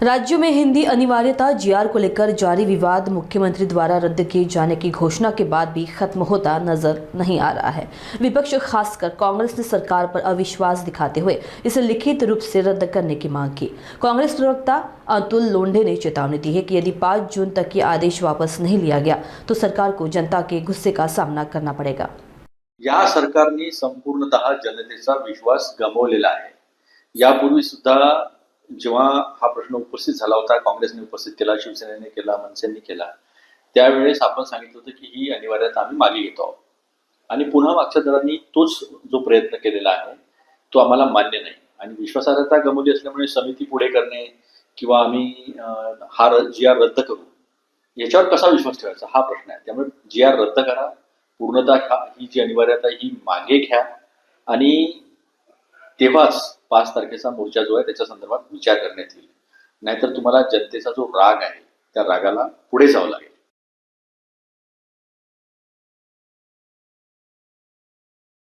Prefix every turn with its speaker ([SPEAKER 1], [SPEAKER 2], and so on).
[SPEAKER 1] राज्यों में हिंदी अनिवार्यता जीआर को लेकर जारी विवाद मुख्यमंत्री द्वारा रद्द किए जाने की घोषणा के बाद भी खत्म होता नजर नहीं आ रहा है। विपक्ष खासकर कांग्रेस ने सरकार पर अविश्वास दिखाते हुए इसे लिखित रूप से रद्द करने की मांग की। कांग्रेस प्रवक्ता अतुल लोंढे ने चेतावनी दी है कि यदि 5 जून तक ये आदेश वापस नहीं लिया गया तो सरकार को जनता के गुस्से का सामना करना पड़ेगा।
[SPEAKER 2] या सरकारने संपूर्णतः जनतेचा विश्वास गमावलेला आहे। यापूर्वी सुद्धा जेव्हा हा प्रश्न उपस्थित झाला होता, काँग्रेसने उपस्थित केला, शिवसेनेने केला, मनसेने केला, त्यावेळेस आपण सांगितलं होतं की ही अनिवार्यता आम्ही मागे घेतो आहोत आणि पुन्हा मागच्या दरांनी तोच जो प्रयत्न केलेला आहे तो आम्हाला मान्य नाही आणि विश्वासार्हता गमावली असल्यामुळे समिती पुढे करणे किंवा आम्ही हा GR रद्द करू याच्यावर कसा विश्वास ठेवायचा हा प्रश्न आहे। त्यामुळे GR रद्द करा, पूर्णतः ही जी अनिवार्यता ही मागे घ्या आणि तेव्हाच 5 तारखेचा मोर्चा जो आहे त्याच्या संदर्भात विचार करण्यात येईल। नाहीतर तुम्हाला जनतेचा जो राग आहे त्या रागाला पुढे जावं लागेल।